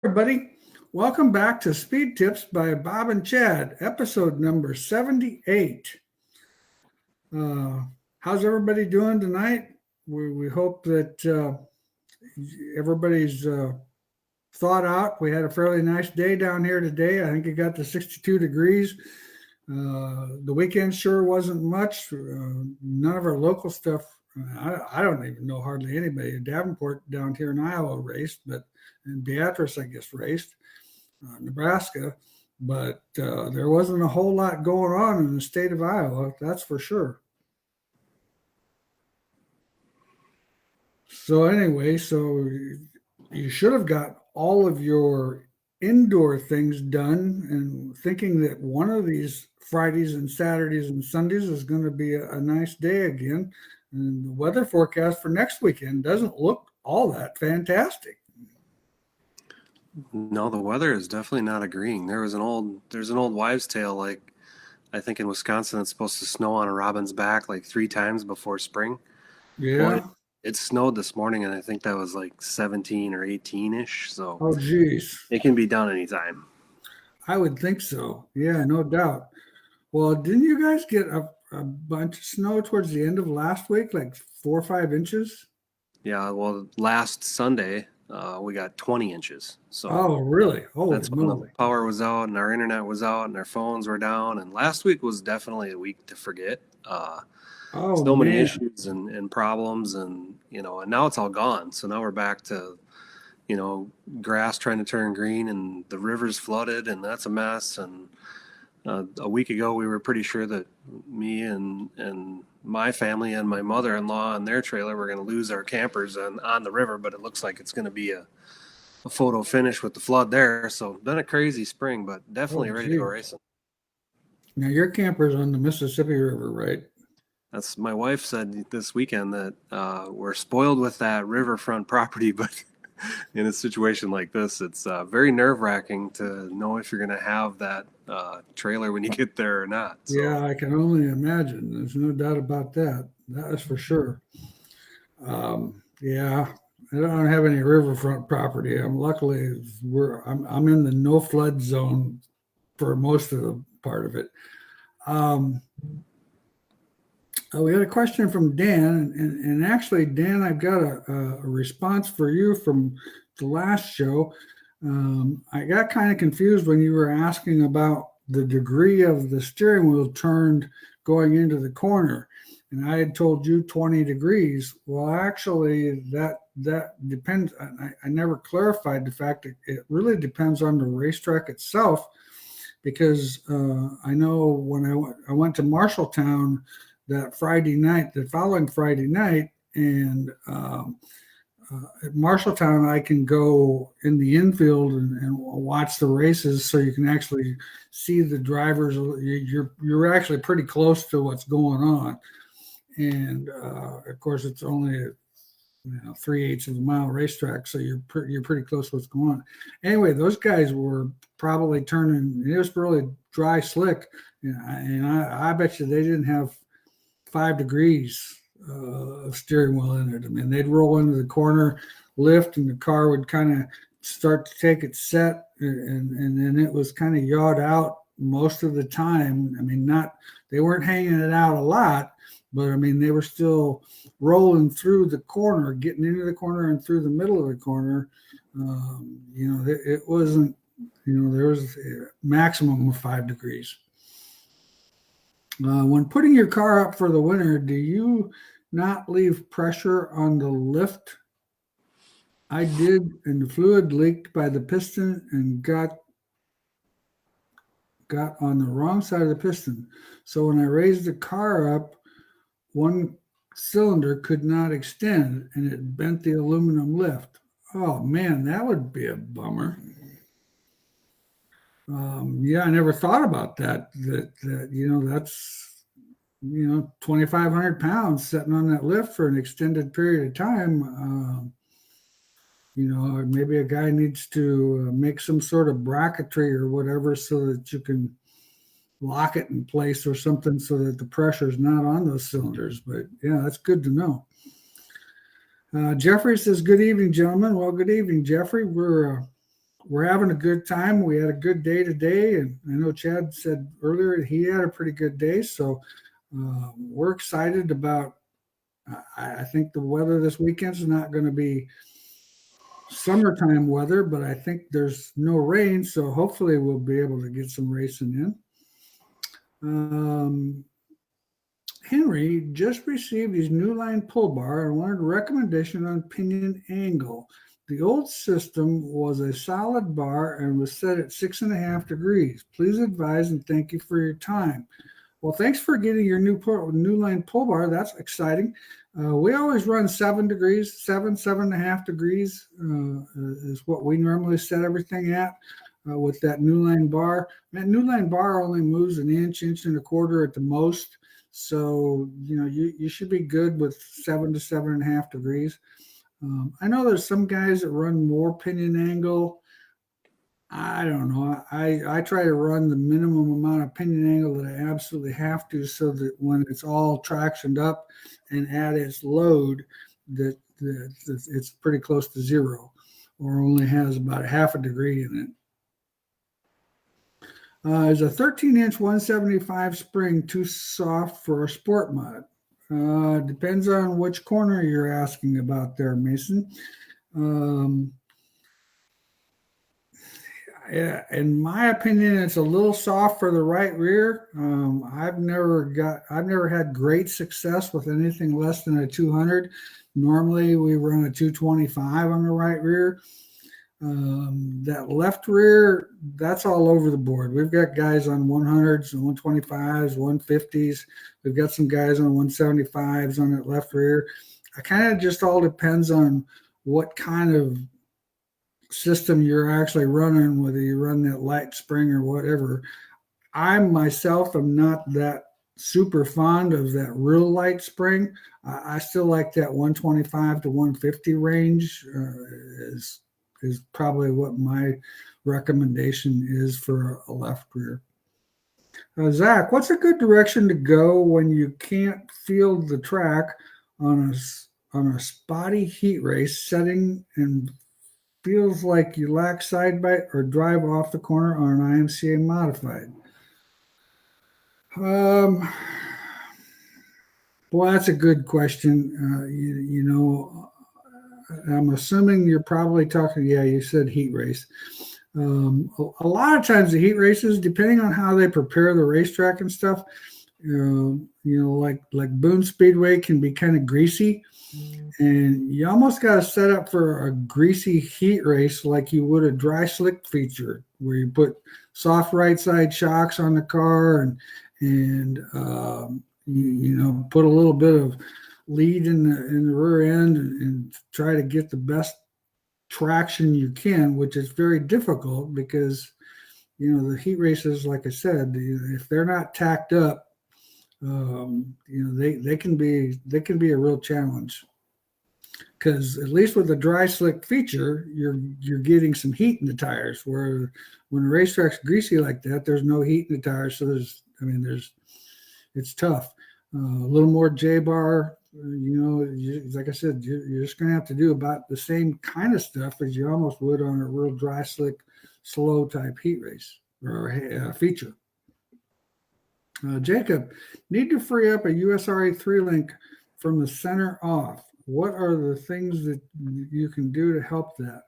Everybody. Welcome back to Speed Tips by Bob and Chad, episode number 78. How's everybody doing tonight? We hope that everybody's thawed out. We had a fairly nice day down here today. I think it got to 62 degrees. The weekend sure wasn't much. None of our local stuff. I don't even know hardly anybody. Davenport down here in Iowa raced, and Beatrice, I guess, raced. Nebraska, but there wasn't a whole lot going on in the state of Iowa, that's for sure. So anyway, you should have got all of your indoor things done, and thinking that one of these Fridays and Saturdays and Sundays is going to be a nice day again. And the weather forecast for next weekend doesn't look all that fantastic. No, the weather is definitely not agreeing. There's an old wives' tale, like I think in Wisconsin it's supposed to snow on a robin's back like 3 times before spring. Yeah. Well, it snowed this morning, and I think that was like 17 or 18-ish. So oh geez, it can be done anytime. I would think so. Yeah, no doubt. Well, didn't you guys get a bunch of snow towards the end of last week, like 4 or 5 inches? Yeah, well, last Sunday we got 20 inches. So oh, really? Oh, that's when the power was out and our internet was out and our phones were down. And last week was definitely a week to forget. So many issues and problems, and and now it's all gone. So now we're back to grass trying to turn green, and the river's flooded, and that's a mess. And a week ago we were pretty sure that me and my family and my mother-in-law and their trailer were going to lose our campers on the river, but it looks like it's going to be a photo finish with the flood there. So been a crazy spring, but definitely ready to go racing. Now your camper's on the Mississippi River, right? That's my wife said this weekend that we're spoiled with that riverfront property, but in a situation like this, it's very nerve-wracking to know if you're going to have that trailer when you get there or not. So. Yeah, I can only imagine. There's no doubt about that. That is for sure. Yeah, I don't have any riverfront property. I'm in the no flood zone for most of the part of it. We had a question from Dan, and actually, Dan, I've got a response for you from the last show. I got kind of confused when you were asking about the degree of the steering wheel turned going into the corner, and I had told you 20 degrees. Well, actually, that depends. I never clarified the fact that it really depends on the racetrack itself, because I know when I went to Marshalltown that Friday night, the following Friday night, and at Marshalltown, I can go in the infield and watch the races, so you can actually see the drivers. You're actually pretty close to what's going on, and of course, it's only a 3/8 of a mile racetrack, so you're pretty close to what's going on. Anyway, those guys were probably turning. It was really dry, slick, and I bet you they didn't have 5 degrees of steering wheel in it. I mean, they'd roll into the corner, lift, and the car would kind of start to take its set, and then it was kind of yawed out most of the time. I mean, they weren't hanging it out a lot, but I mean, they were still rolling through the corner, getting into the corner and through the middle of the corner. It wasn't, there was a maximum of 5 degrees. When putting your car up for the winter, do you not leave pressure on the lift? I did, and the fluid leaked by the piston and got on the wrong side of the piston. So when I raised the car up, one cylinder could not extend, and it bent the aluminum lift. Oh man, that would be a bummer. Yeah, I never thought about that. That's 2,500 pounds sitting on that lift for an extended period of time. Maybe a guy needs to make some sort of bracketry or whatever so that you can lock it in place or something so that the pressure is not on those cylinders. But yeah, that's good to know. Jeffrey says, good evening, gentlemen. Well, good evening, Jeffrey. We're we're having a good time. We had a good day today, and I know Chad said earlier he had a pretty good day. So we're excited about. I think the weather this weekend is not going to be summertime weather, but I think there's no rain, so hopefully we'll be able to get some racing in. Henry just received his new line pull bar and wanted a recommendation on pinion angle. The old system was a solid bar and was set at 6.5 degrees. Please advise and thank you for your time. Well, thanks for getting your new line pull bar. That's exciting. We always run 7 degrees, 7.5 degrees is what we normally set everything at with that new line bar. That new line bar only moves an inch, inch and a quarter at the most. So, you should be good with 7 to 7.5 degrees. I know there's some guys that run more pinion angle. I don't know. I try to run the minimum amount of pinion angle that I absolutely have to, so that when it's all tractioned up and at its load, that it's pretty close to zero, or only has about 0.5 degree in it. Is a 13-inch 175 spring too soft for a sport mod? Depends on which corner you're asking about there, Mason. In my opinion, it's a little soft for the right rear. I've never had great success with anything less than a 200. Normally, we run a 225 on the right rear. That left rear, that's all over the board. We've got guys on 100s and 125s, 150s. We've got some guys on 175s on that left rear. It kind of just all depends on what kind of system you're actually running, whether you run that light spring or whatever. I myself am not that super fond of that real light spring. I still like that 125 to 150 range is probably what my recommendation is for a left rear. Zach, what's a good direction to go when you can't feel the track on a spotty heat race setting and feels like you lack side bite or drive off the corner on an IMCA modified? Boy, that's a good question. I'm assuming you're probably talking, you said heat race. A lot of times the heat races, depending on how they prepare the racetrack and stuff, like Boone Speedway can be kind of greasy. And you almost got to set up for a greasy heat race like you would a dry slick feature, where you put soft right side shocks on the car and put a little bit of lead in the rear end and try to get the best traction you can, which is very difficult because the heat races, like I said, if they're not tacked up, they can be a real challenge. Because at least with the dry slick feature, you're getting some heat in the tires. Where when the racetrack's greasy like that, there's no heat in the tires, so it's tough. A little more J-bar, like I said, you're just going to have to do about the same kind of stuff as you almost would on a real dry slick, slow type heat race or feature. Jacob, need to free up a USRA 3-link from the center off. What are the things that you can do to help that?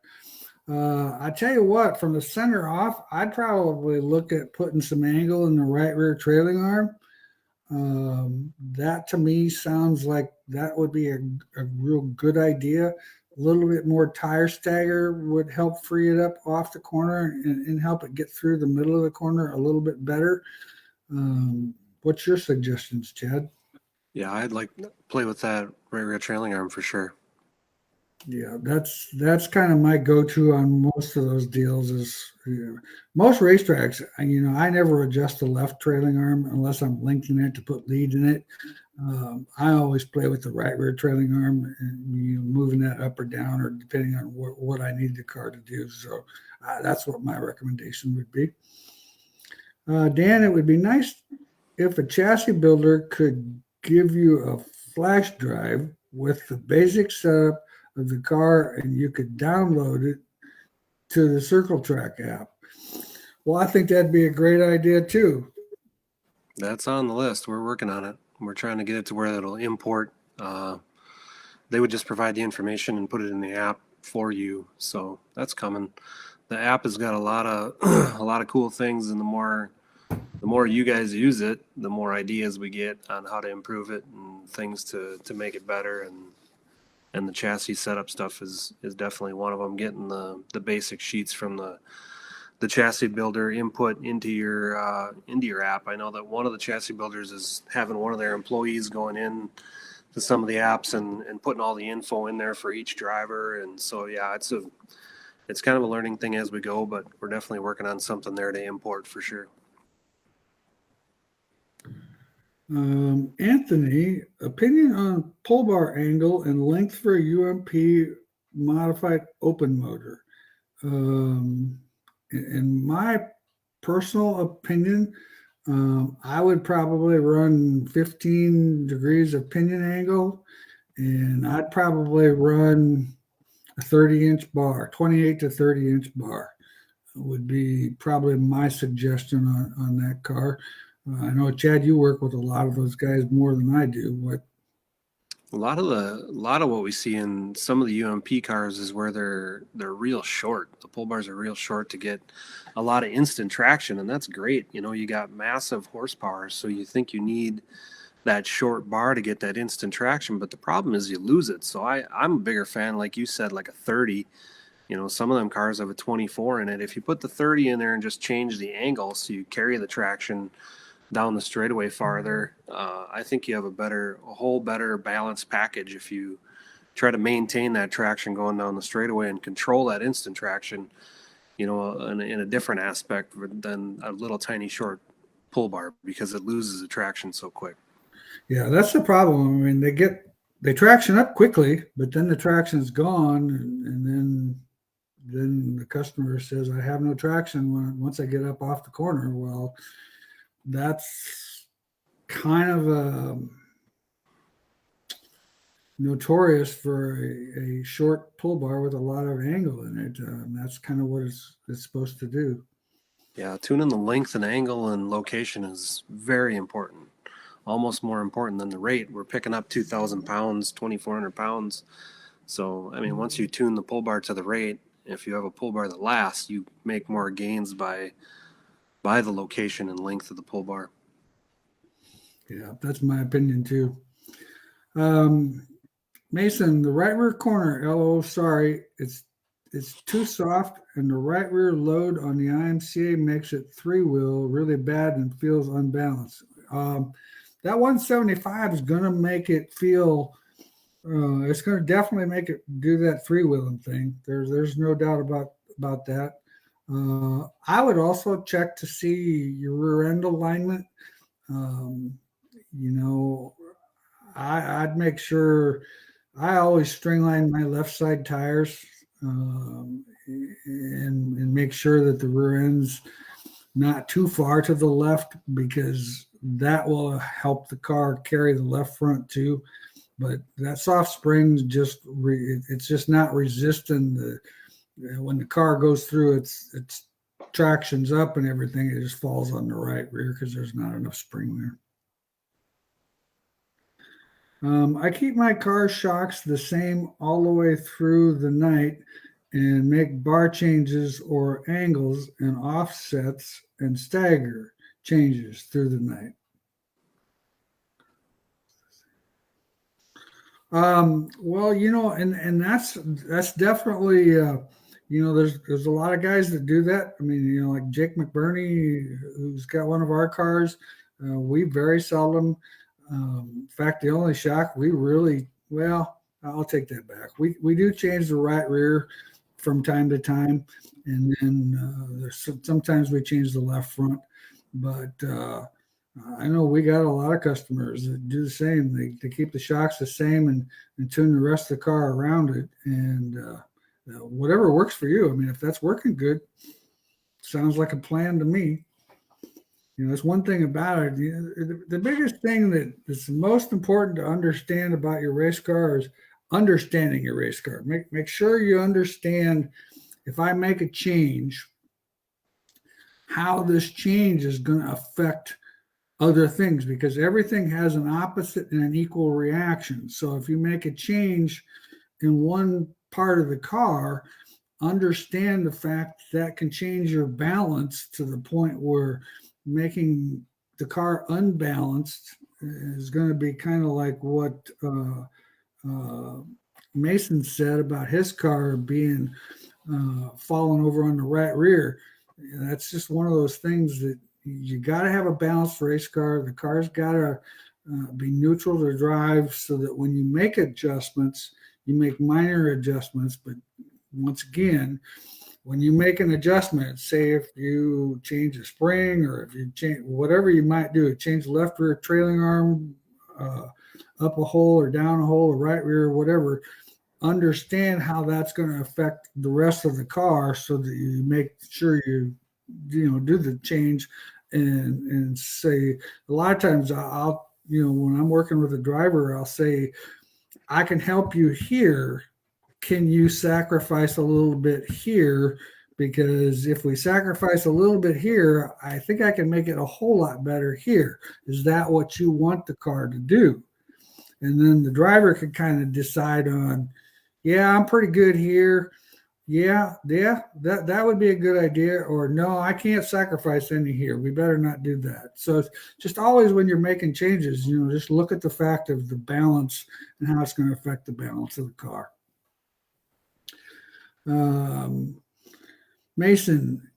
I tell you what, from the center off, I'd probably look at putting some angle in the right rear trailing arm. That to me sounds like that would be a real good idea. A little bit more tire stagger would help free it up off the corner and help it get through the middle of the corner a little bit better. What's your suggestions, Chad? Yeah, I'd like to play with that right rear trailing arm for sure. Yeah, that's kind of my go-to on most of those deals. Is most racetracks, I never adjust the left trailing arm unless I'm linking it to put lead in it. I always play with the right rear trailing arm and moving that up or down, or depending on what I need the car to do. So that's what my recommendation would be. Dan, it would be nice if a chassis builder could give you a flash drive with the basic setup of the car and you could download it to the Circle Track app. Well, I think that'd be a great idea too. That's on the list. We're working on it. We're trying to get it to where it'll import. They would just provide the information and put it in the app for you. So that's coming. The app has got a lot of a lot of cool things, and the more you guys use it, the more ideas we get on how to improve it and things to make it better. And the chassis setup stuff is definitely one of them. Getting the basic sheets from the chassis builder input into your app. I know that one of the chassis builders is having one of their employees going in to some of the apps and putting all the info in there for each driver. And so, yeah, it's kind of a learning thing as we go, but we're definitely working on something there to import for sure. Anthony, opinion on pull bar angle and length for UMP modified open motor. In my personal opinion, I would probably run 15 degrees of pinion angle, and I'd probably run a 30-inch bar, 28 to 30-inch bar would be probably my suggestion on that car. I know, Chad, you work with a lot of those guys more than I do. What? A lot of what we see in some of the UMP cars is where they're real short. The pull bars are real short to get a lot of instant traction, and that's great. You know, you got massive horsepower, so you think you need that short bar to get that instant traction, but the problem is you lose it. So I'm a bigger fan, like you said, like a 30. You know, some of them cars have a 24 in it. If you put the 30 in there and just change the angle so you carry the traction down the straightaway farther, I think you have a whole better balanced package if you try to maintain that traction going down the straightaway and control that instant traction, you know, in a different aspect than a little tiny short pull bar, because it loses the traction so quick. Yeah, that's the problem. I mean, they traction up quickly, but then the traction's gone, and then the customer says, I have no traction once I get up off the corner. Well, that's kind of notorious for a short pull bar with a lot of angle in it. That's kind of what it's supposed to do. Yeah, tuning the length and angle and location is very important. Almost more important than the rate. We're picking up 2,000 pounds, 2,400 pounds. So, I mean, once you tune the pull bar to the rate, if you have a pull bar that lasts, you make more gains by the location and length of the pull bar. Yeah, that's my opinion too. Mason, the right rear corner, sorry, it's too soft, and the right rear load on the IMCA makes it three-wheel really bad and feels unbalanced. That 175 is going to make it feel, it's going to definitely make it do that three-wheeling thing. There's no doubt about that. I would also check to see your rear end alignment. You know, I'd make sure I always string line my left side tires, and make sure that the rear end's not too far to the left, because that will help the car carry the left front too. But that soft spring's it's just not resisting when the car goes through its tractions up and everything, it just falls on the right rear because there's not enough spring there. I keep my car shocks the same all the way through the night and make bar changes or angles and offsets and stagger changes through the night. Well, you know, and that's definitely, you know, there's a lot of guys that do that. I mean, you know, like Jake McBurney, who's got one of our cars, we very seldom, in fact, the only shock we really, well, I'll take that back. We do change the right rear from time to time, and then sometimes we change the left front, but I know we got a lot of customers that do the same. They keep the shocks the same and tune the rest of the car around it, and whatever works for you. I mean, if that's working good, sounds like a plan to me. You know, that's one thing about it. The biggest thing that's most important to understand about your race car is understanding your race car. Make sure you understand if I make a change, how this change is going to affect other things, because everything has an opposite and an equal reaction. So if you make a change in one part of the car, understand the fact that can change your balance to the point where making the car unbalanced is going to be kind of like what Mason said about his car being falling over on the right rear. That's just one of those things that you got to have a balanced race car. The car's got to be neutral to drive, so that when you make adjustments, you make minor adjustments. But once again, when you make an adjustment, say if you change a spring, or if you change whatever you might do, change the left rear trailing arm, up a hole or down a hole, or right rear, whatever, understand how that's going to affect the rest of the car, so that you make sure you do the change. And say, a lot of times I'll when I'm working with a driver, I'll say, I can help you here. Can you sacrifice a little bit here? Because if we sacrifice a little bit here, I think I can make it a whole lot better here. Is that what you want the car to do? And then the driver can kind of decide on, yeah, I'm pretty good here. Yeah, that would be a good idea. Or no, I can't sacrifice any here. We better not do that. So it's just always when you're making changes, just look at the fact of the balance and how it's going to affect the balance of the car. Mason,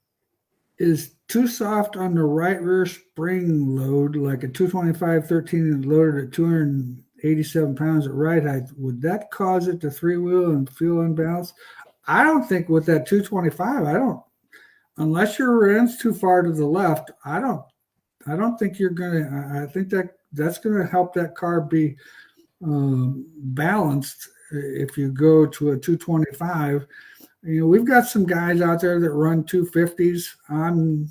is too soft on the right rear spring load, like a 225 13 and loaded at 287 pounds at right height, would that cause it to three-wheel and feel unbalanced? I don't think with that 225, unless your end's too far to the left, I don't think you're gonna. I think that's gonna help that car be balanced if you go to a 225. We've got some guys out there that run 250s. I'm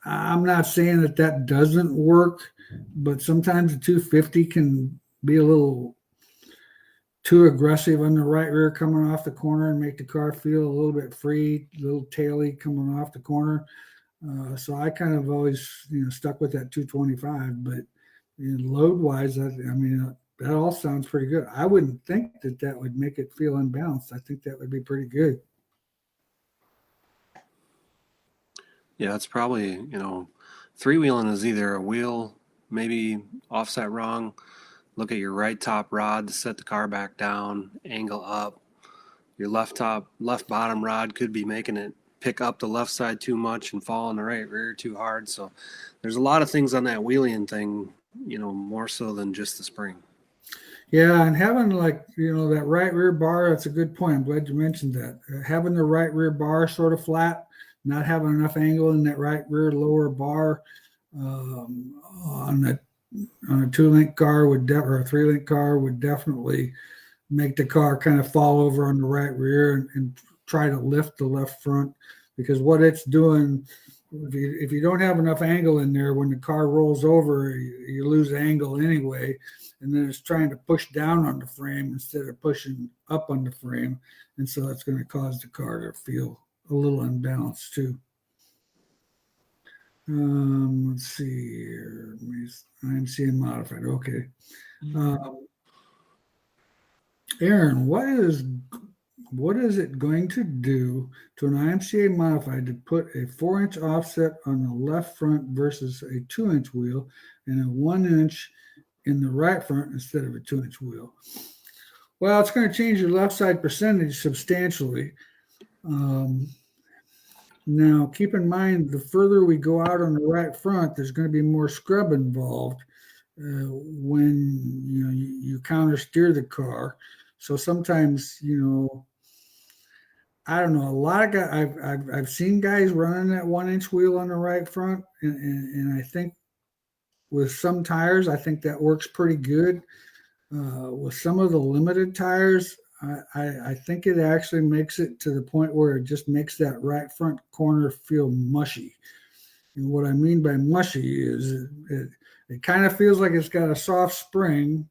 not saying that doesn't work, but sometimes a 250 can be a little too aggressive on the right rear coming off the corner and make the car feel a little bit free, a little taily coming off the corner. So I kind of always, stuck with that 225. But load-wise, that all sounds pretty good. I wouldn't think that would make it feel unbalanced. I think that would be pretty good. Yeah, it's probably, three-wheeling is either a wheel maybe offset wrong. Look at your right top rod to set the car back down, angle up. Your left bottom rod could be making it pick up the left side too much and fall on the right rear too hard. So there's a lot of things on that wheeling thing, more so than just the spring. Yeah, and having that right rear bar, that's a good point. I'm glad you mentioned that. Having the right rear bar sort of flat, not having enough angle in that right rear lower bar on a 2-link car or a 3-link car would definitely make the car kind of fall over on the right rear and try to lift the left front, because what it's doing, if you don't have enough angle in there, when the car rolls over, you lose angle anyway, and then it's trying to push down on the frame instead of pushing up on the frame, and so that's going to cause the car to feel a little unbalanced too. Let's see here. IMCA modified. Okay. Aaron, what is it going to do to an IMCA modified to put a 4-inch offset on the left front versus a 2-inch wheel and a 1-inch in the right front instead of a 2-inch wheel? Well, it's going to change your left side percentage substantially. Now, keep in mind, the further we go out on the right front, there's going to be more scrub involved when you counter steer the car. So sometimes, I don't know. A lot of guys, I've seen guys running that 1-inch wheel on the right front, and I think with some tires, I think that works pretty good. With some of the limited tires, I think it actually makes it to the point where it just makes that right front corner feel mushy. And what I mean by mushy is it kind of feels like it's got a soft spring,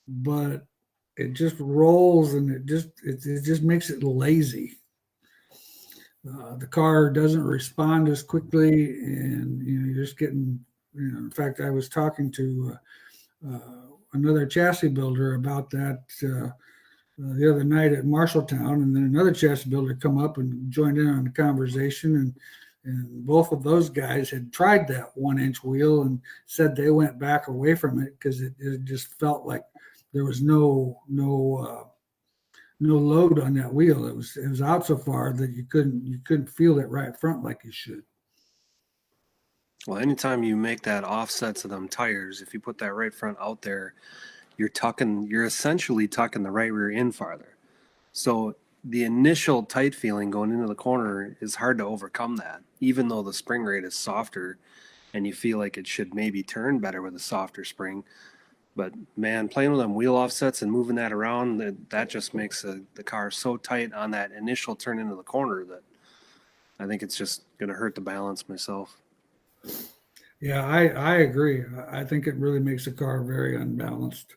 but it just rolls, and it just makes it lazy. The car doesn't respond as quickly, and you're just getting. In fact, I was talking to another chassis builder about that the other night at Marshalltown, and then another chassis builder come up and joined in on the conversation, and both of those guys had tried that 1-inch wheel and said they went back away from it because it just felt like there was no load on that wheel. It was out so far that you couldn't feel it right front like you should. Well, anytime you make that offsets of them tires, if you put that right front out there, you're essentially tucking the right rear in farther. So the initial tight feeling going into the corner is hard to overcome that, even though the spring rate is softer and you feel like it should maybe turn better with a softer spring. But man, playing with them wheel offsets and moving that around, that just makes the car so tight on that initial turn into the corner that I think it's just going to hurt the balance myself. Yeah, I agree. I think it really makes the car very unbalanced.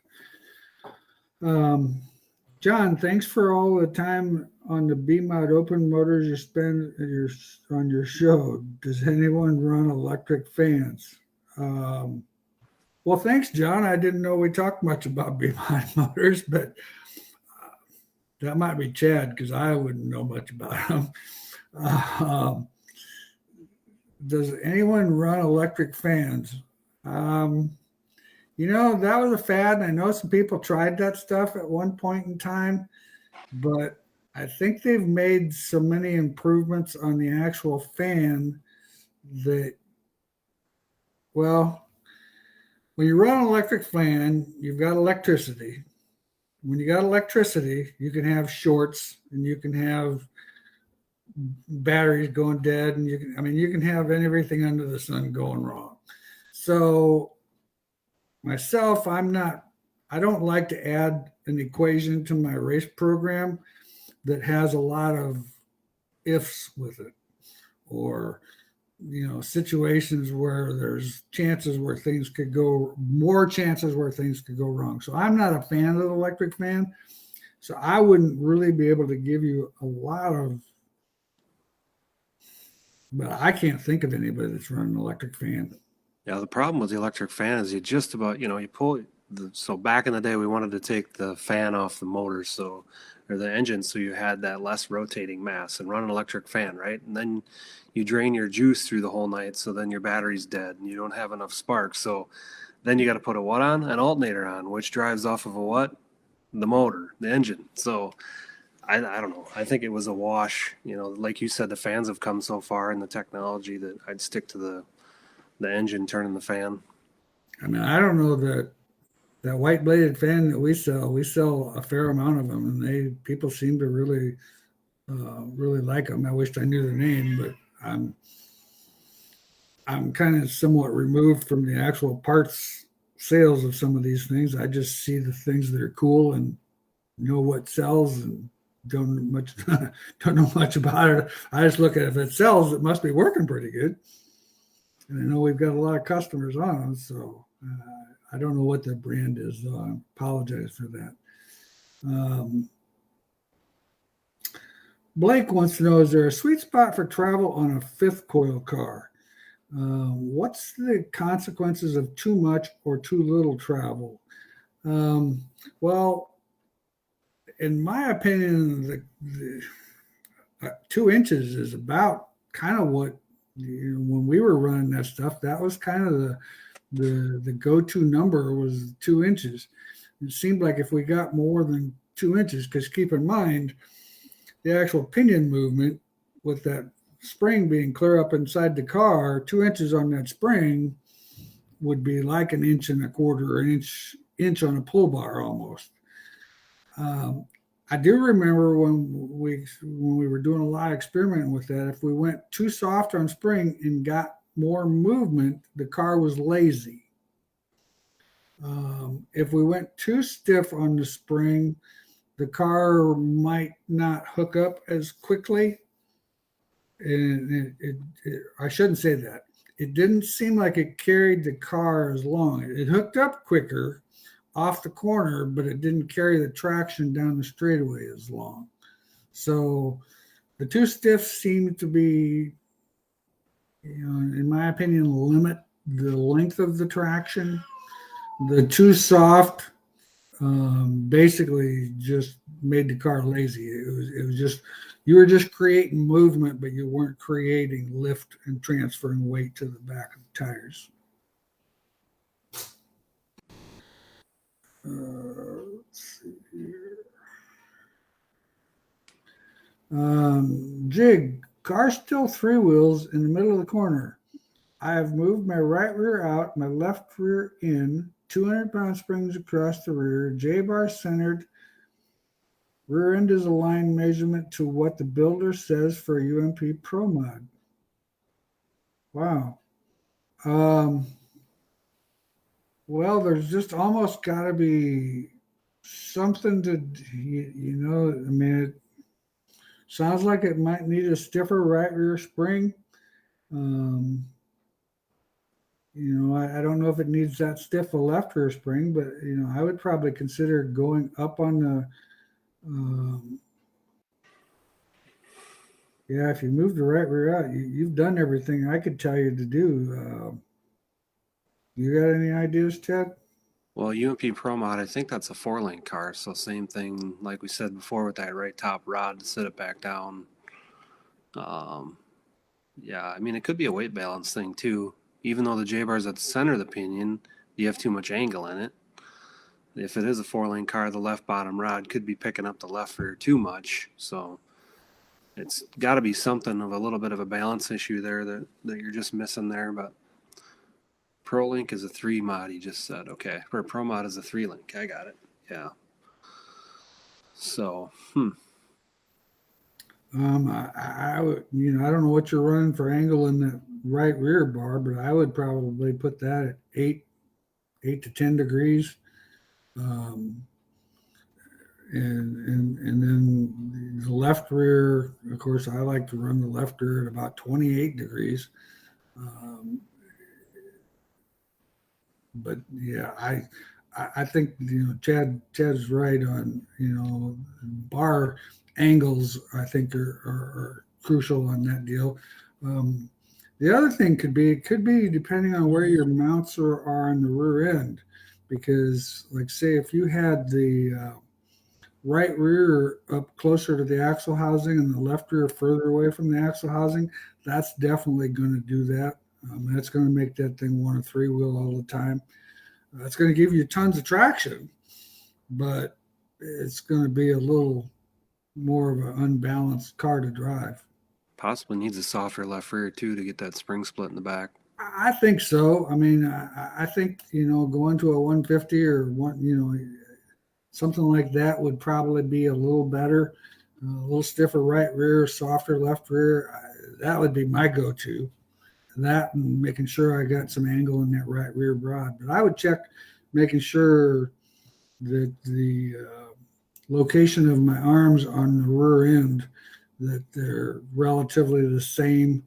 John, thanks for all the time on the B-Mod Open Motors you spend on your show. Does anyone run electric fans? Well, thanks, John. I didn't know we talked much about B-Mod Motors, but that might be Chad because I wouldn't know much about them. Does anyone run electric fans? That was a fad, and I know some people tried that stuff at one point in time, but I think they've made so many improvements on the actual fan that, well, when you run an electric fan, you've got electricity. When you got electricity, you can have shorts, and you can have batteries going dead, and you can have everything under the sun going wrong. So myself, I don't like to add an equation to my race program that has a lot of ifs with it, or situations where there's more chances where things could go wrong. So I'm not a fan of the electric fan. So I wouldn't really be able to give you a lot of, but I can't think of anybody that's running an electric fan. Yeah, the problem with the electric fan is you just about, you pull so back in the day we wanted to take the fan off the motor, or the engine, so you had that less rotating mass and run an electric fan, right? And then you drain your juice through the whole night, so then your battery's dead and you don't have enough spark. So then you got to put a what on? An alternator on, which drives off of a what? The motor, the engine. So I don't know. I think it was a wash. Like you said, the fans have come so far in the technology that I'd stick to the engine turning the fan. I don't know that white bladed fan that we sell a fair amount of them, and people seem to really like them. I wish I knew their name, but I'm kind of somewhat removed from the actual parts sales of some of these things. I just see the things that are cool and know what sells, and don't know much about it. I just look at it. If it sells, it must be working pretty good. And I know we've got a lot of customers on them, so I don't know what the brand is, though. I apologize for that. Blake wants to know, is there a sweet spot for travel on a fifth coil car? What's the consequences of too much or too little travel? Well, in my opinion, the 2 inches is about kind of what, when we were running that stuff, that was kind of the go-to number was 2 inches. It seemed like if we got more than 2 inches, because keep in mind, the actual pinion movement with that spring being clear up inside the car, 2 inches on that spring would be like 1.25 inches, or an inch on a pull bar almost. I do remember when we were doing a lot of experimenting with that, if we went too soft on spring and got more movement, the car was lazy. If we went too stiff on the spring, the car might not hook up as quickly. And I shouldn't say that. It didn't seem like it carried the car as long. It hooked up quicker, off the corner, but it didn't carry the traction down the straightaway as long. So the too stiff seem to be, in my opinion, limit the length of the traction. The too soft basically just made the car lazy. It was just, you were just creating movement, but you weren't creating lift and transferring weight to the back of the tires. Let's see here. Jig, car still three wheels in the middle of the corner. I have moved my right rear out, my left rear in, 200-pound springs across the rear, J-bar centered. Rear end is aligned measurement to what the builder says for UMP Pro Mod. Wow. Well, there's just almost got to be something to, I mean, it sounds like it might need a stiffer right rear spring. I don't know if it needs that stiff a left rear spring, but, I would probably consider going up on the, if you move the right rear out, you've done everything I could tell you to do. You got any ideas, Chad? Well, UMP Pro Mod, I think that's a 4-link car, so same thing like we said before with that right top rod to sit it back down. Yeah, I mean, it could be a weight balance thing too. Even though the J-bar is at the center of the pinion, you have too much angle in it. If it is a 4-link car, the left bottom rod could be picking up the left rear too much. So it's got to be something of a little bit of a balance issue there that you're just missing there. But Pro Link is a 3 mod, he just said. Okay, or Pro Mod is a 3-link. I got it. Yeah. So, I would, I don't know what you're running for angle in the right rear bar, but I would probably put that at 8 to 10 degrees. And then the left rear, of course, I like to run the left rear at about 28 degrees. But yeah, I think Chad's right on bar angles. I think are crucial on that deal. The other thing could be depending on where your mounts are on the rear end, because like say if you had the right rear up closer to the axle housing and the left rear further away from the axle housing, that's definitely going to do that. That's going to make that thing want a 3-wheel all the time. It's going to give you tons of traction, but it's going to be a little more of an unbalanced car to drive. possibly needs a softer left rear too to get that spring split in the back. I think so. I mean, I think, going to a 150 or something like that would probably be a little better. A little stiffer right rear, softer left rear. That would be my go-to. That and making sure I got some angle in that right rear rod. But I would check making sure that the location of my arms on the rear end, that they're relatively the same.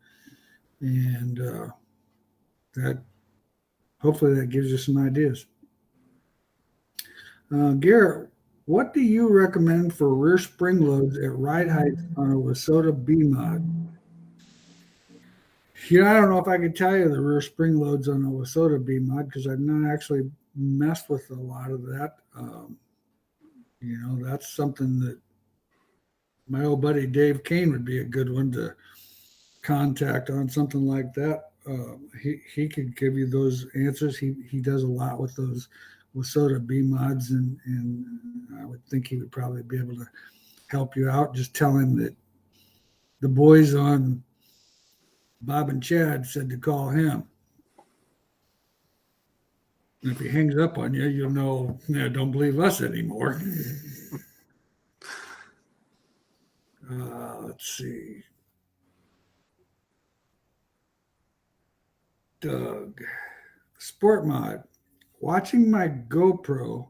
And that hopefully that gives you some ideas. Garrett, what do you recommend for rear spring loads at ride height on a Wasota B mod? I don't know if I could tell you the rear spring loads on a Wasota B mod because I've not actually messed with a lot of that. That's something that my old buddy Dave Kane would be a good one to contact on something like that. He could give you those answers. He does a lot with those Wasota B mods, and I would think he would probably be able to help you out. Just tell him that the boys on Bob and Chad said to call him. And if he hangs up on you, you'll know, don't believe us anymore. Let's see. Doug. Sport mod. Watching my GoPro,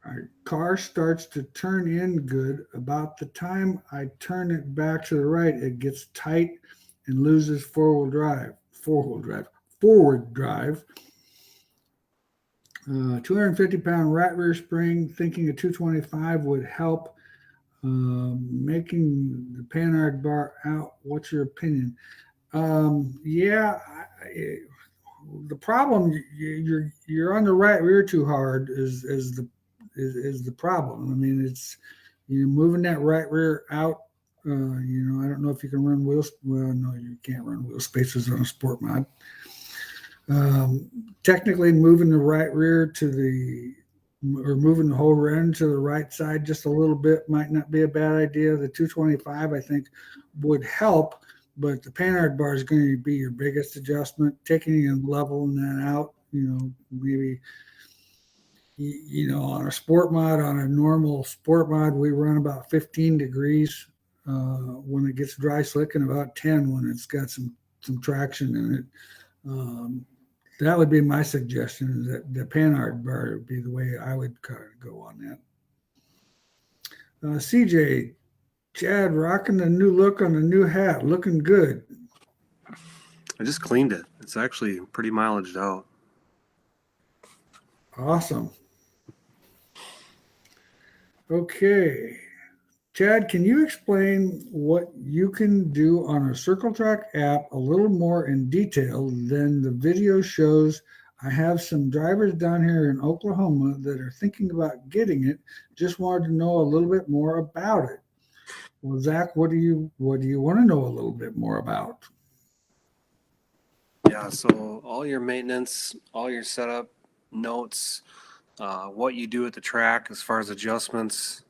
our car starts to turn in good. About the time I turn it back to the right, it gets tight and loses forward drive. 250-pound right rear spring, thinking a 225 would help. Making the Panhard bar out. What's your opinion? Yeah, the problem you're on the right rear too hard is the problem. I mean, it's moving that right rear out. I don't know if you can run wheels. Well, no, you can't run wheel spacers on a sport mod. Technically, moving the right rear or moving the whole rear end to the right side just a little bit might not be a bad idea. The 225, I think, would help, but the Panhard bar is going to be your biggest adjustment. Taking and leveling that out, maybe, on a sport mod, on a normal sport mod, we run about 15 degrees when it gets dry slick, and about 10 when it's got some traction in it. That would be my suggestion, is that the Panhard bar would be the way I would kind of go on that. CJ, Chad, rocking the new look on the new hat, looking good. I just cleaned it. It's actually pretty mileaged out. Awesome. Okay. Chad, can you explain what you can do on a Circle Track app a little more in detail than the video shows? I have some drivers down here in Oklahoma that are thinking about getting it. Just wanted to know a little bit more about it. Well, Zach, what do you want to know a little bit more about? Yeah, so all your maintenance, all your setup notes, what you do at the track as far as adjustments.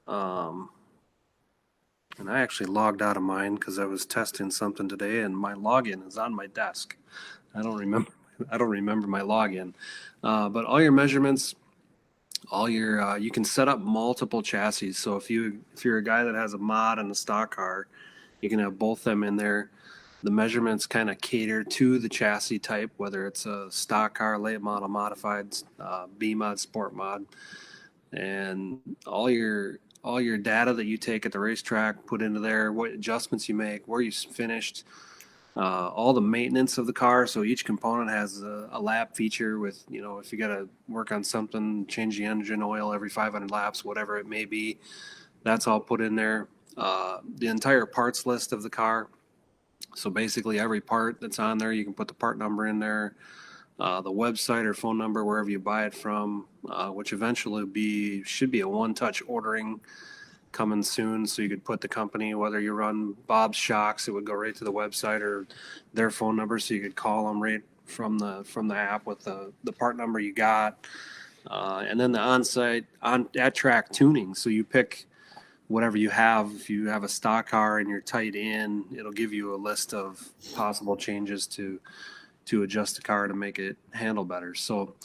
And I actually logged out of mine because I was testing something today, and my login is on my desk. I don't remember my login. But all your measurements, all your you can set up multiple chassis. So if you're a guy that has a mod and a stock car, you can have both them in there. The measurements kind of cater to the chassis type, whether it's a stock car, late model, modified, B mod, sport mod, and all your data that you take at the racetrack, put into there, what adjustments you make, where you finished, all the maintenance of the car. So each component has a lap feature with, if you got to work on something, change the engine oil every 500 laps, whatever it may be, that's all put in there. The entire parts list of the car. So basically every part that's on there, you can put the part number in there, the website or phone number, wherever you buy it from, which eventually should be a one-touch ordering coming soon. So you could put the company, whether you run Bob's Shocks, it would go right to the website or their phone number. So you could call them right from the app with the part number you got. And then the on-site, at track tuning. So you pick whatever you have. If you have a stock car and you're tight in, it'll give you a list of possible changes to adjust the car to make it handle better. So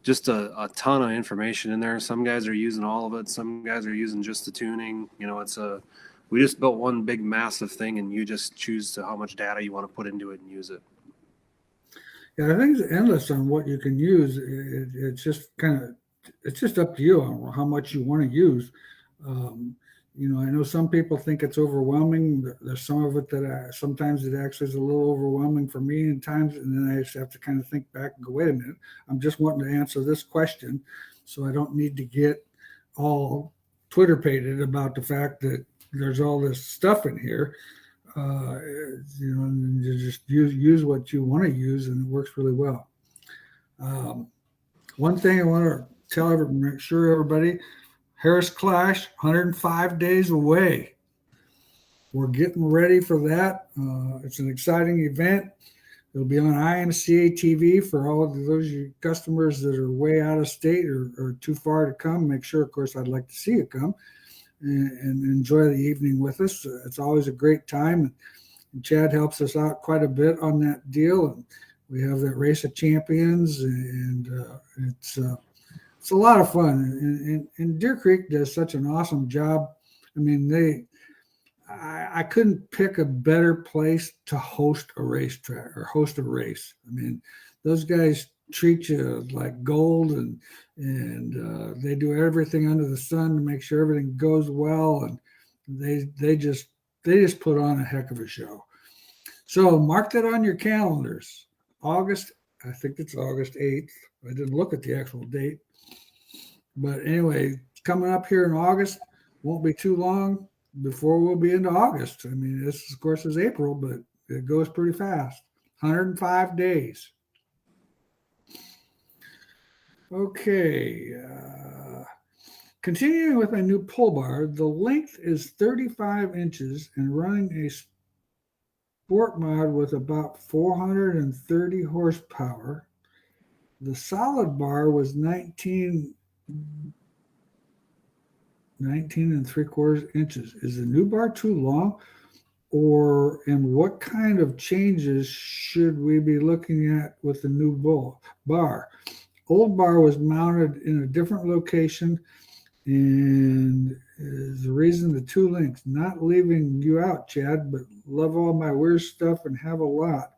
just a ton of information in there. Some guys are using all of it. Some guys are using just the tuning. We just built one big massive thing, and you just choose how much data you want to put into it and use it. Yeah, I think it's endless on what you can use. It's just up to you on how much you want to use. I know some people think it's overwhelming. There's some of it that sometimes it actually is a little overwhelming for me in times, and then I just have to kind of think back and go, wait a minute, I'm just wanting to answer this question, so I don't need to get all Twitter-pated about the fact that there's all this stuff in here. And you just use what you want to use, and it works really well. One thing I want to tell everybody, make sure everybody, Harris Clash, 105 days away. We're getting ready for that. It's an exciting event. It'll be on IMCA TV for all of those customers that are way out of state or too far to come. Make sure, of course, I'd like to see you come and enjoy the evening with us. It's always a great time. And Chad helps us out quite a bit on that deal. And we have that Race of Champions, and it's a lot of fun, and Deer Creek does such an awesome job. I mean, I couldn't pick a better place to host a racetrack or host a race. I mean, those guys treat you like gold, and they do everything under the sun to make sure everything goes well, and they just put on a heck of a show. So mark that on your calendars. August I think it's August 8th. I didn't look at the actual date. But anyway, coming up here in August, won't be too long before we'll be into August. I mean, this, of course, is April, but it goes pretty fast. 105 days. Okay. Continuing with my new pull bar, the length is 35 inches and running a sport mod with about 430 horsepower. The solid bar was 19 and 3/4 inches. Is the new bar too long? And what kind of changes should we be looking at with the new bar? Old bar was mounted in a different location, and is the reason the two links. Not leaving you out, Chad, but love all my weird stuff and have a lot.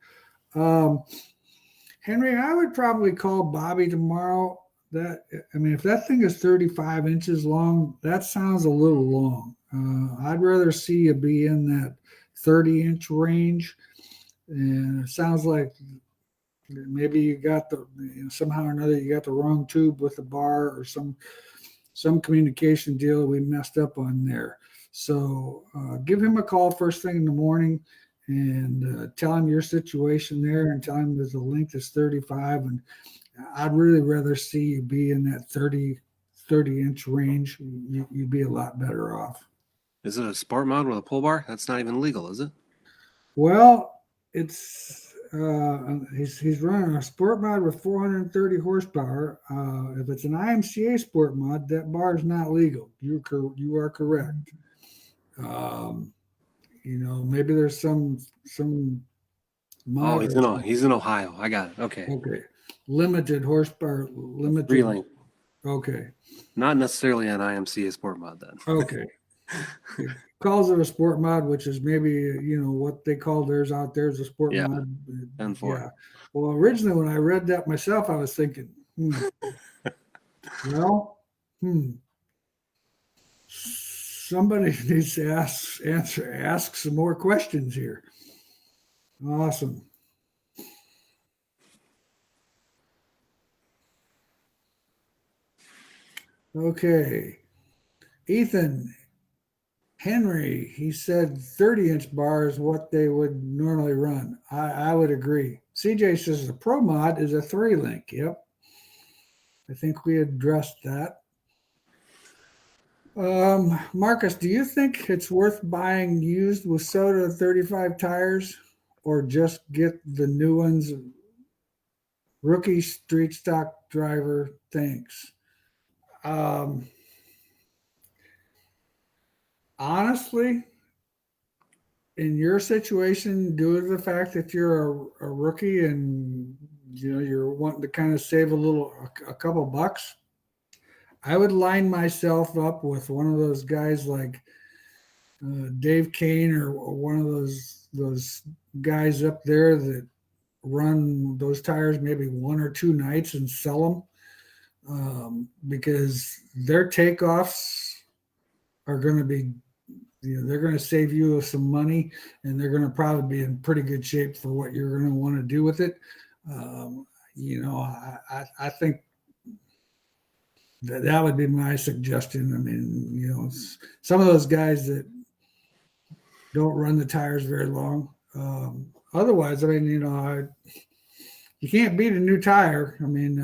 Henry, I would probably call Bobby tomorrow. If that thing is 35 inches long, that sounds a little long. I'd rather see you be in that 30-inch range. And it sounds like maybe you got somehow or another you got the wrong tube with the bar, or some communication deal we messed up on there. So give him a call first thing in the morning and tell him your situation there, and tell him that the length is 35. And I'd really rather see you be in that 30-inch range. You'd be a lot better off. Is it a sport mod with a pull bar? That's not even legal, is it? Well, it's he's running a sport mod with 430 horsepower. If it's an IMCA sport mod, that bar is not legal. You are correct. Maybe there's some mod. Oh, he's in Ohio. I got it. Okay. Limited horsepower, limited. 3-link. Okay. Not necessarily an IMCA sport mod then. Okay. It calls it a sport mod, which is maybe what they call theirs out there is a sport mod. And for yeah. Well, originally when I read that myself, I was thinking, somebody needs to ask some more questions here. Awesome. Okay. Ethan Henry, he said 30-inch bar is what they would normally run. I would agree. CJ says the Pro Mod is a 3-link. Yep. I think we addressed that. Marcus, do you think it's worth buying used WISSOTA 35 tires, or just get the new ones? Rookie street stock driver, thanks. Honestly, in your situation, due to the fact that you're a rookie and you're wanting to kind of save a couple bucks, I would line myself up with one of those guys like Dave Kane, or one of those guys up there that run those tires maybe 1 or 2 nights and sell them, because their takeoffs are going to be, they're going to save you some money, and they're going to probably be in pretty good shape for what you're going to want to do with it. I think that would be my suggestion. I mean, some of those guys that don't run the tires very long. Otherwise, I mean, you can't beat a new tire. I mean,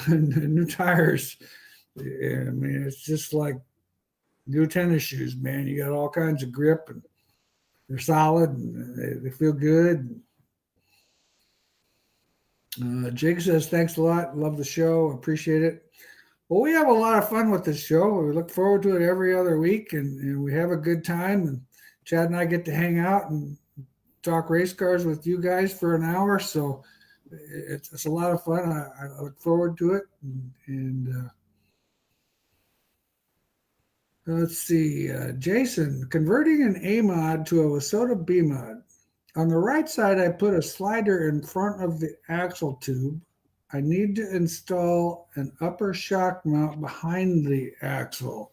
new tires. I mean, it's just like new tennis shoes, man. You got all kinds of grip, and they're solid, and they feel good. Jake says, thanks a lot. Love the show. Appreciate it. Well, we have a lot of fun with this show. We look forward to it every other week, and we have a good time. And Chad and I get to hang out and talk race cars with you guys for an hour. So it's a lot of fun. I look forward to it. And let's see. Jason, converting an A mod to a WISSOTA B mod. On the right side, I put a slider in front of the axle tube. I need to install an upper shock mount behind the axle.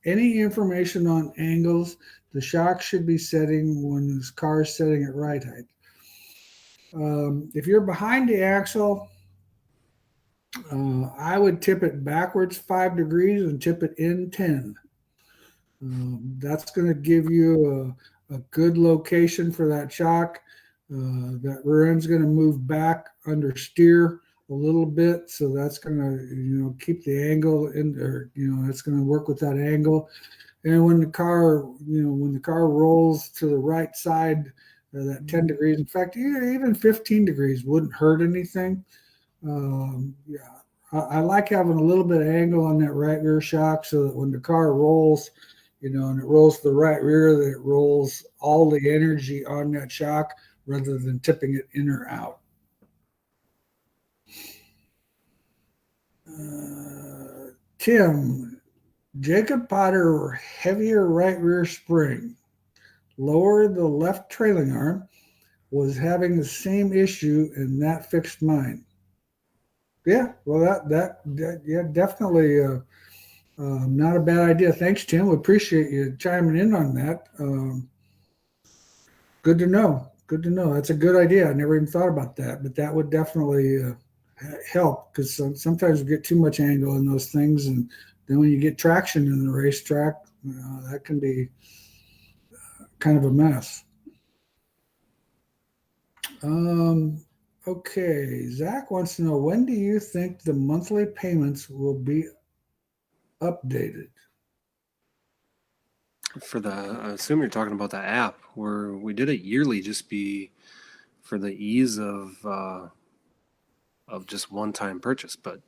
Any information on angles the shock should be setting when this car is setting at right height? If you're behind the axle, I would tip it backwards 5 degrees and tip it in 10. That's going to give you a good location for that shock. That rear end's going to move back under steer a little bit, so that's going to keep the angle in there. It's going to work with that angle. And when the car rolls to the right side, that 10 degrees, in fact, even 15 degrees wouldn't hurt anything. Yeah, I like having a little bit of angle on that right rear shock so that when the car rolls, and it rolls to the right rear, that it rolls all the energy on that shock rather than tipping it in or out. Tim, Jacob Potter, heavier right rear spring, lower the left trailing arm, was having the same issue, and that fixed mine. Yeah, well, yeah, definitely not a bad idea. Thanks, Tim. We appreciate you chiming in on that. Good to know. Good to know. That's a good idea. I never even thought about that, but that would definitely help because sometimes we get too much angle in those things, and then when you get traction in the racetrack, that can be kind of a mess. Okay, Zach wants to know, when do you think the monthly payments will be updated? I assume you're talking about the app where we did it yearly, just be for the ease of just one-time purchase. But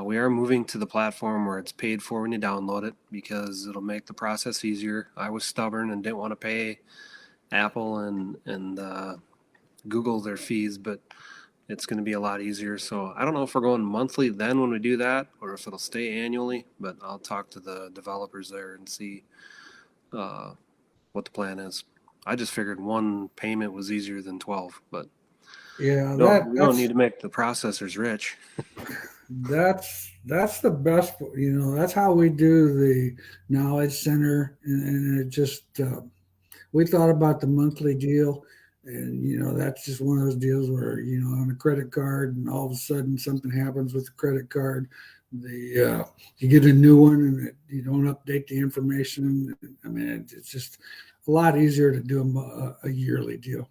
we are moving to the platform where it's paid for when you download it because it'll make the process easier. I was stubborn and didn't want to pay Apple and Google their fees, but it's going to be a lot easier. So I don't know if we're going monthly then when we do that, or if it'll stay annually. But I'll talk to the developers there and see what the plan is. I just figured one payment was easier than 12, but yeah, no, we don't need to make the processors rich. That's the best. That's how we do the knowledge center, and it just we thought about the monthly deal, and that's just one of those deals where on a credit card, and all of a sudden something happens with the credit card, you get a new one, and you don't update the information. I mean, it's just a lot easier to do a yearly deal.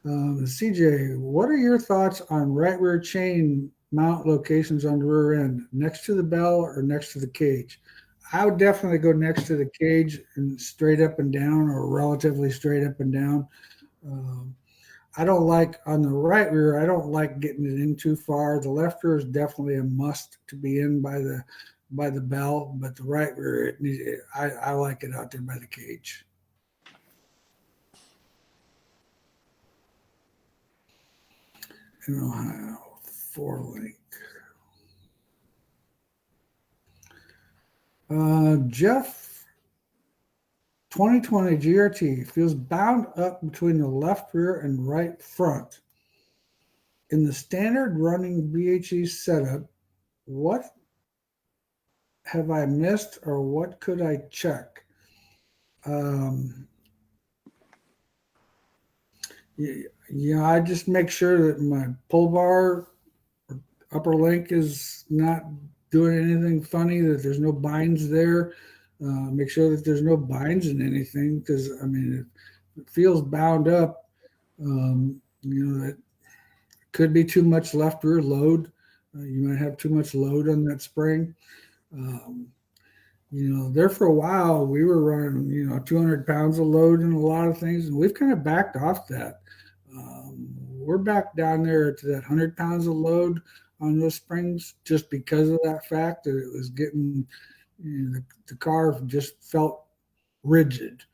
CJ, what are your thoughts on right rear chain mount locations on the rear end, next to the bell or next to the cage? I would definitely go next to the cage and straight up and down, or relatively straight up and down. I don't like on the right rear. I don't like getting it in too far. The left rear is definitely a must to be in by the bell, but the right rear, I like it out there by the cage. In Ohio, 4-link. Jeff, 2020 GRT feels bound up between the left rear and right front. In the standard running BHE setup, what have I missed, or what could I check? Yeah, I just make sure that my pull bar upper link is not doing anything funny, that there's no binds there. Make sure that there's no binds in anything, because I mean, it feels bound up. That could be too much left rear load. You might have too much load on that spring. There for a while we were running 200 pounds of load in a lot of things, and we've kind of backed off that. We're back down there to that 100 pounds of load on those springs, just because of that fact that it was getting, the car just felt rigid,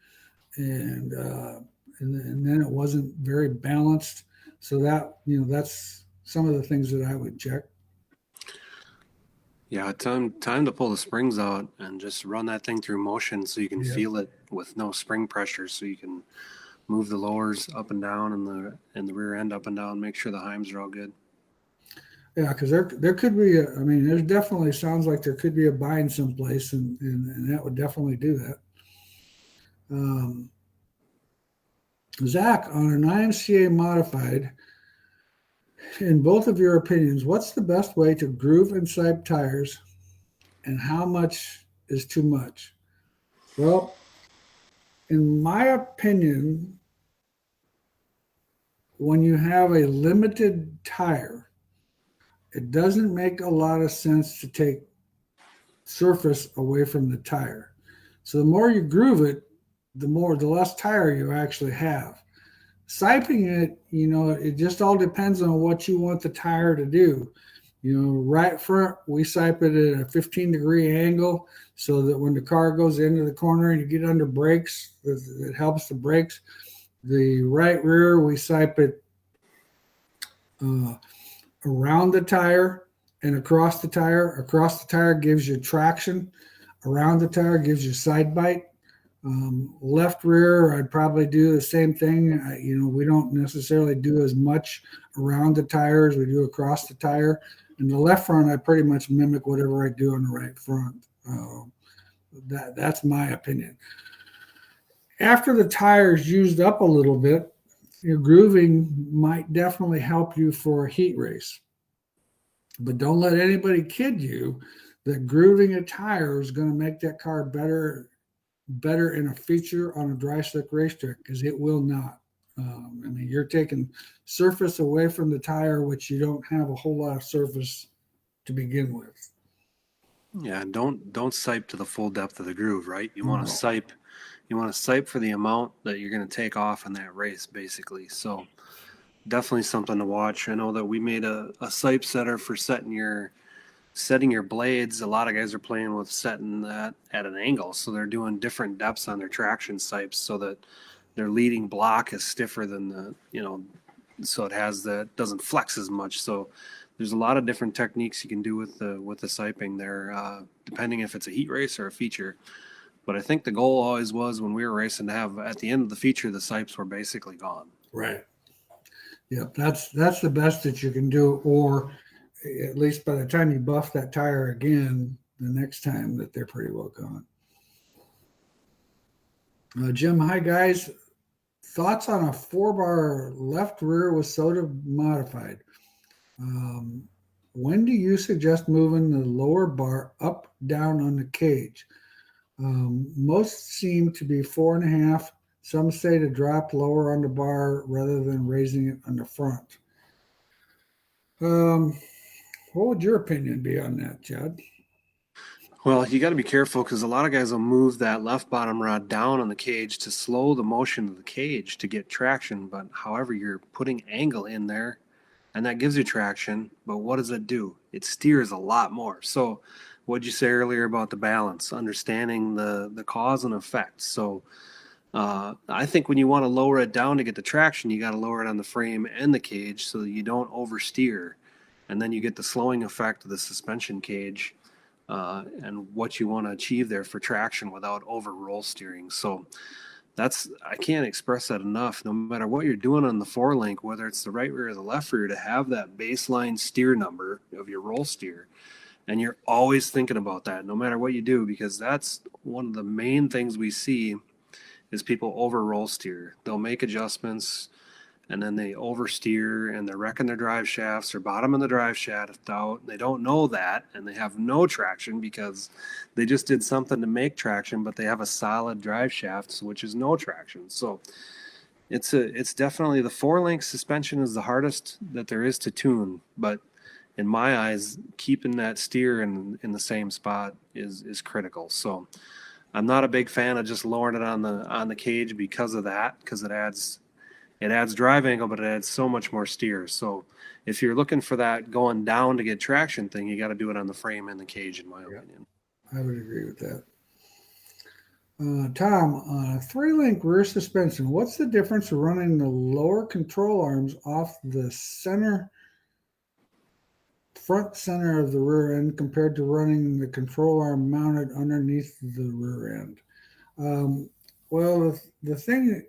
and then it wasn't very balanced. So that's some of the things that I would check. Yeah, time to pull the springs out and just run that thing through motion so you can feel it with no spring pressure, so you can move the lowers up and down and the rear end up and down, make sure the heims are all good. Yeah, because there could be there's definitely sounds like there could be a bind someplace, and that would definitely do that. Zach, on an IMCA modified, In both of your opinions, what's the best way to groove and sipe tires, and how much is too much? Well, in my opinion, when you have a limited tire, it doesn't make a lot of sense to take surface away from the tire. So the more you groove it, the less tire you actually have. Siping it, it just all depends on what you want the tire to do. Right front, we sipe it at a 15-degree angle so that when the car goes into the corner and you get under brakes, it helps the brakes. The right rear, we sipe it around the tire and across the tire. Across the tire gives you traction. Around the tire gives you side bite. Left rear, I'd probably do the same thing. We don't necessarily do as much around the tire as we do across the tire. And the left front, I pretty much mimic whatever I do on the right front. That's my opinion. After the tire's used up a little bit, your grooving might definitely help you for a heat race. But don't let anybody kid you that grooving a tire is going to make that car better in a feature on a dry slick racetrack, because it will not. You're taking surface away from the tire, which you don't have a whole lot of surface to begin with. Yeah, and don't sipe to the full depth of the groove, right? You want to sipe for the amount that you're going to take off in that race, basically. So definitely something to watch. I know that we made a sipe setter for setting your blades. A lot of guys are playing with setting that at an angle, so they're doing different depths on their traction sipes so that their leading block is stiffer than so it doesn't flex as much. So there's a lot of different techniques you can do with the siping there, depending if it's a heat race or a feature. But I think the goal always was, when we were racing, to have at the end of the feature the sipes were basically gone. Right. Yeah, that's the best that you can do, or at least by the time you buff that tire again, the next time, that they're pretty well gone. Jim, hi guys. Thoughts on a 4-bar left rear with soda modified? When do you suggest moving the lower bar up, down on the cage? Most seem to be 4.5. Some say to drop lower on the bar rather than raising it on the front. What would your opinion be on that, Chad? Well, you got to be careful, because a lot of guys will move that left bottom rod down on the cage to slow the motion of the cage to get traction. But however, you're putting angle in there, and that gives you traction. But what does it do? It steers a lot more. So what'd you say earlier about the balance, understanding the cause and effect? So I think when you want to lower it down to get the traction, you got to lower it on the frame and the cage so that you don't oversteer. And then you get the slowing effect of the suspension cage and what you want to achieve there for traction without over roll steering. So I can't express that enough. No matter what you're doing on the 4-link, whether it's the right rear or the left rear, to have that baseline steer number of your roll steer. And you're always thinking about that no matter what you do, because that's one of the main things we see is people over roll steer. They'll make adjustments and then they oversteer and they're wrecking their drive shafts or bottom of the drive shaft out. They don't know that, and they have no traction because they just did something to make traction, but they have a solid drive shaft, which is no traction. So it's definitely, the 4-link suspension is the hardest that there is to tune, but in my eyes, keeping that steer in the same spot is critical. So I'm not a big fan of just lowering it on the cage because of that, because it adds drive angle, but it adds so much more steer. So if you're looking for that going down to get traction thing, you got to do it on the frame and the cage, in my opinion. I would agree with that. Tom, 3-link rear suspension, what's the difference of running the lower control arms off the front center of the rear end compared to running the control arm mounted underneath the rear end? Well, the thing,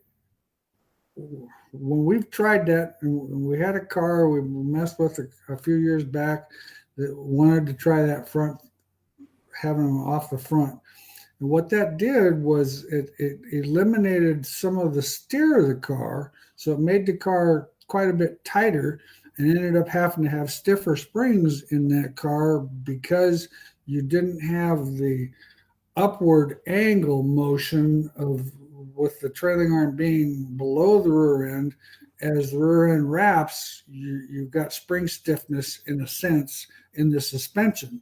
when we've tried that, and we had a car we messed with a few years back that wanted to try that front, having them off the front. And what that did was it eliminated some of the steer of the car, so it made the car quite a bit tighter. and ended up having to have stiffer springs in that car because you didn't have the upward angle motion of with the trailing arm being below the rear end. As the rear end wraps, you've got spring stiffness in a sense in the suspension.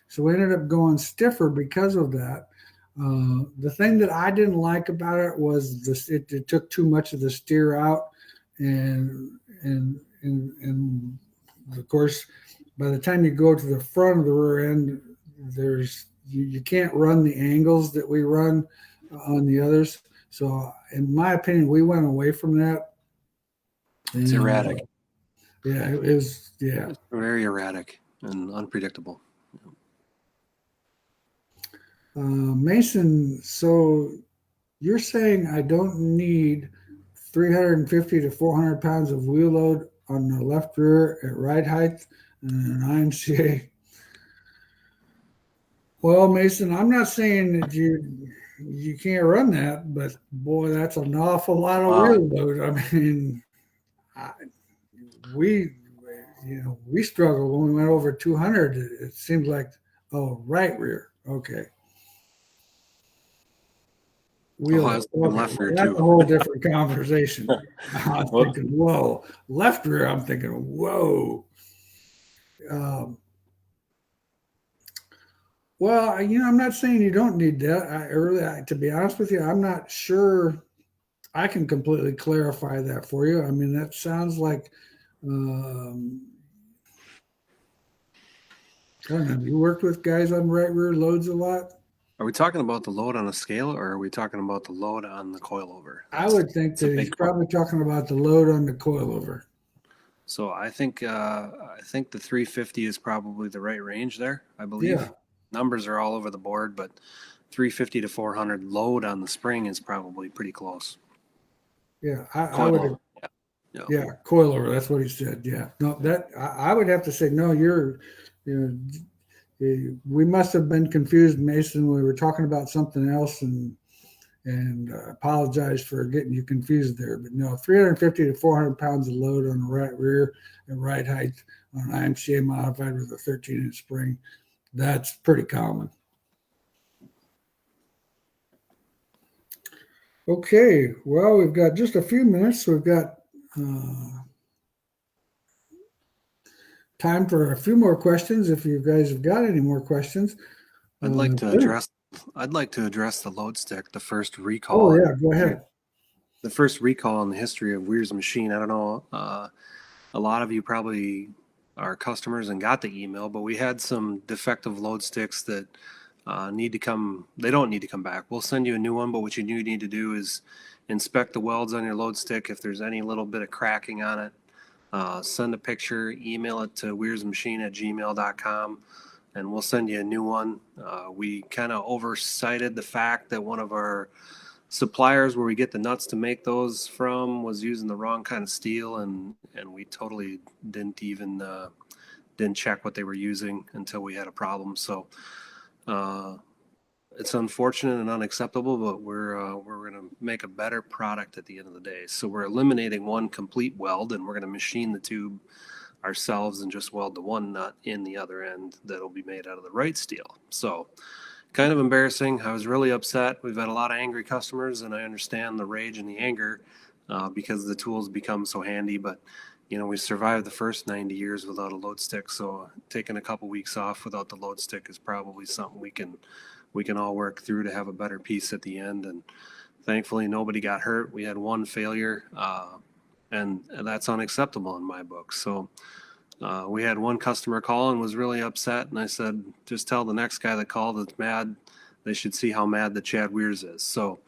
So we ended up going stiffer because of that. The thing that I didn't like about it was this: it took too much of the steer out, and of course, by the time you go to the front of the rear end, you can't run the angles that we run on the others. So, in my opinion, we went away from that. It's erratic. Yeah, it was. Yeah, it's very erratic and unpredictable. Mason, so you're saying I don't need 350 to 400 pounds of wheel load on the left rear at ride height and an IMCA? Well, Mason, I'm not saying that you can't run that, but boy, that's an awful lot of wheel load. I mean, we struggled when we went over 200. It seems like, oh, right rear, okay. Left rear that's too. a whole different conversation. I'm thinking, whoa. Left rear, I'm thinking, whoa. Well, I'm not saying you don't need that. To be honest with you, I'm not sure I can completely clarify that for you. I mean, that sounds like, I don't know. You worked with guys on right rear loads a lot? Are we talking about the load on a scale, or are we talking about the load on the coilover? I would think that he's probably talking about the load on the coilover. So I think the 350 is probably the right range there, I believe. Yeah. Numbers are all over the board, but 350 to 400 load on the spring is probably pretty close. Yeah, I would. Yeah, coilover. That's what he said. Yeah, no, that I would have to say no. We must have been confused, Mason. We were talking about something else, and apologize for getting you confused there. But no, 350 to 400 pounds of load on the right rear and right height on an IMCA modified with a 13-inch spring. That's pretty common. Okay, well, we've got just a few minutes. We've got time for a few more questions. If you guys have got any more questions, I'd like to address the load stick, the first recall. Oh yeah, go ahead. The first recall in the history of Wehrs machine. I don't know. A lot of you probably are customers and got the email, but we had some defective load sticks that need to come. They don't need to come back. We'll send you a new one, but what you need to do is inspect the welds on your load stick. If there's any little bit of cracking on it, send a picture, email it to wehrsmachine@gmail.com, and we'll send you a new one. We kind of oversighted the fact that one of our suppliers where we get the nuts to make those from was using the wrong kind of steel, and we totally didn't check what they were using until we had a problem. So it's unfortunate and unacceptable, but we're going to make a better product at the end of the day. So we're eliminating one complete weld, and we're going to machine the tube ourselves and just weld the one nut in the other end that'll be made out of the right steel. So kind of embarrassing. I was really upset. We've had a lot of angry customers, and I understand the rage and the anger because the tools become so handy. But we survived the first 90 years without a load stick. So taking a couple weeks off without the load stick is probably something we can all work through to have a better piece at the end. And thankfully, nobody got hurt. We had one failure, and that's unacceptable in my book. So we had one customer call and was really upset, and I said, just tell the next guy that called that's mad, they should see how mad that Chad Wehrs is. So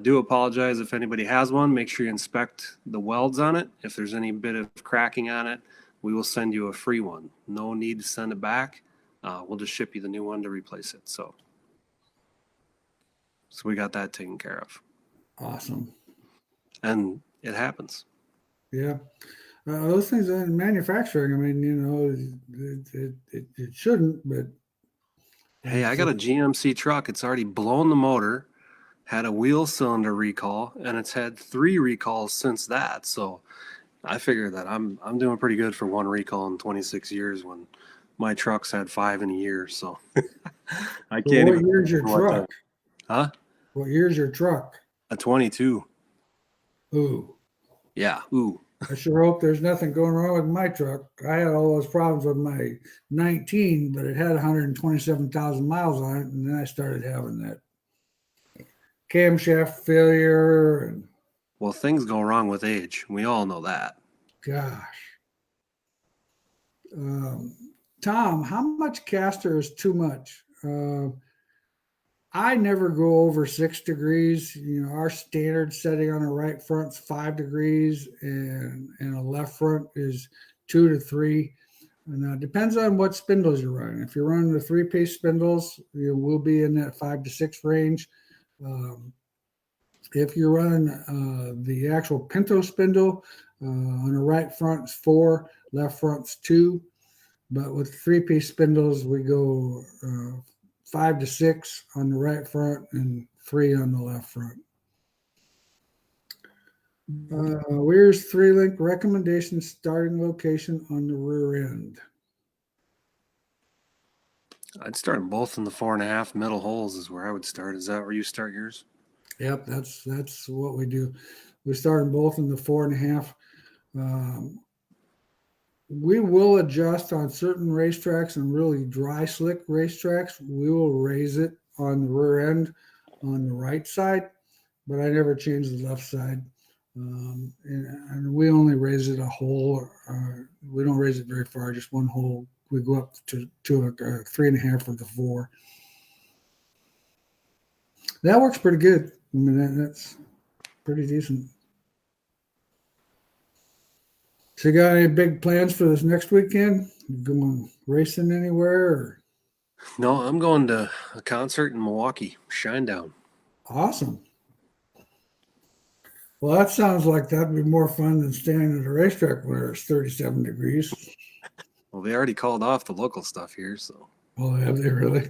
do apologize if anybody has one. Make sure you inspect the welds on it. If there's any bit of cracking on it, we will send you a free one. No need to send it back. We'll just ship you the new one to replace it. So we got that taken care of. Awesome. And it happens. Yeah. Those things in manufacturing, I mean, it shouldn't, but. Hey, I got a GMC truck. It's already blown the motor, had a wheel cylinder recall, and it's had 3 recalls since that. So, I figure that I'm doing pretty good for one recall in 26 years when my truck's had 5 in a year. So I But can't what even year's your imagine what truck? huh? What year's your truck? A 22. Ooh. Yeah. Ooh. I sure hope there's nothing going wrong with my truck. I had all those problems with my 19, but it had 127,000 miles on it, and then I started having that camshaft failure, and Well, things go wrong with age. We all know that. gosh. Um, Tom, how much caster is too much? I never go over 6 degrees. Our standard setting on a right front's 5 degrees, and a left front is 2 to 3. And it depends on what spindles you're running. If you're running the 3-piece spindles, you will be in that 5 to 6 range. If you're running the actual Pinto spindle, on the right front is 4, left front's 2. But with 3-piece spindles, we go 5 to 6 on the right front and 3 on the left front. Where's 3-link recommendation starting location on the rear end? I'd start them both in the 4.5 middle holes is where I would start. Is that where you start yours? Yep, that's what we do. We start them both in the 4.5. We will adjust on certain racetracks and really dry slick racetracks. We will raise it on the rear end on the right side, but I never change the left side. And we only raise it a hole. We don't raise it very far, just one hole. We go up to a 3.5 of the 4. That works pretty good. I mean, that's pretty decent. So you got any big plans for this next weekend? You going racing anywhere? Or? No, I'm going to a concert in Milwaukee, Shinedown. Awesome. Well, that sounds like that'd be more fun than standing at a racetrack where it's 37 degrees. Well, they already called off the local stuff here, so. Oh, have they really?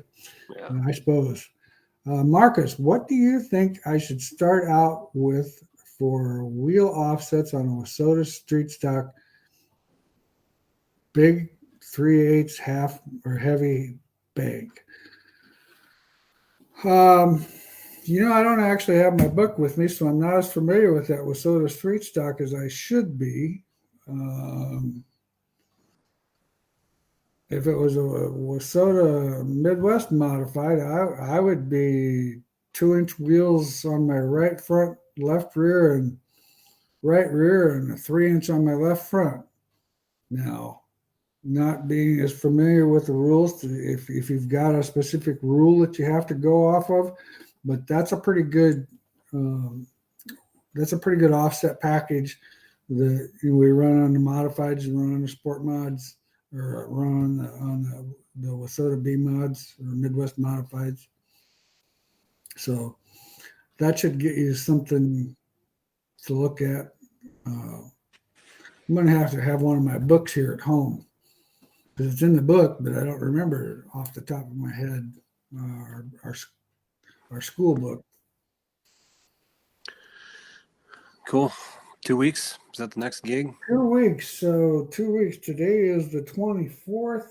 Yeah. I suppose. Marcus, what do you think I should start out with for wheel offsets on a Wasota street stock big 3/8 half or heavy bank? I don't actually have my book with me, so I'm not as familiar with that Wasota street stock as I should be. If it was a Wasota Midwest modified, I would be 2-inch wheels on my right front, left rear, and right rear, and a 3-inch on my left front. Now, not being as familiar with the rules, if you've got a specific rule that you have to go off of, but that's a pretty good offset package that we run on the modifieds and run on the sport mods, or run on the Wasota B mods or Midwest modifieds. So that should get you something to look at. I'm going to have one of my books here at home because it's in the book, but I don't remember it off the top of my head. Our school book. Cool. 2 weeks. Is that the next gig? 2 weeks. So 2 weeks. Today is the 24th.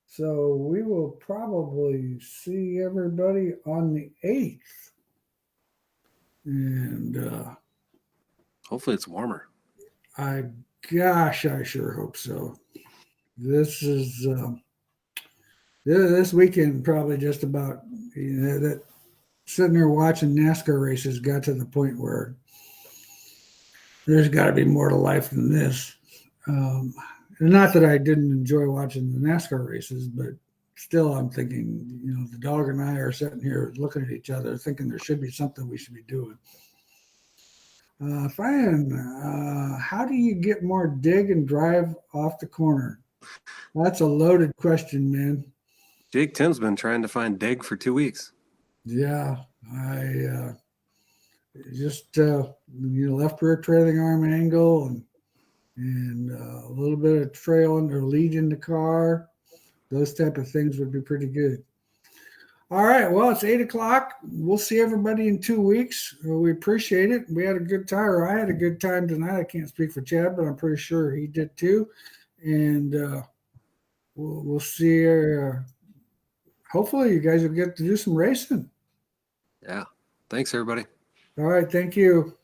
So we will probably see everybody on the 8th. And hopefully it's warmer. I sure hope so. This is this weekend probably just about that sitting there watching NASCAR races got to the point where there's got to be more to life than this. Not that I didn't enjoy watching the NASCAR races, but still I'm thinking, the dog and I are sitting here looking at each other thinking there should be something we should be doing. Fran, how do you get more dig and drive off the corner? That's a loaded question, man. Jake Tim's been trying to find dig for 2 weeks. Yeah, I just left rear trailing arm angle and a little bit of trail under lead in the car. Those type of things would be pretty good. All right. Well, it's 8 o'clock. We'll see everybody in 2 weeks. We appreciate it. We had a good time, or I had a good time tonight. I can't speak for Chad, but I'm pretty sure he did too. And we'll see. Hopefully, you guys will get to do some racing. Yeah. Thanks, everybody. All right. Thank you.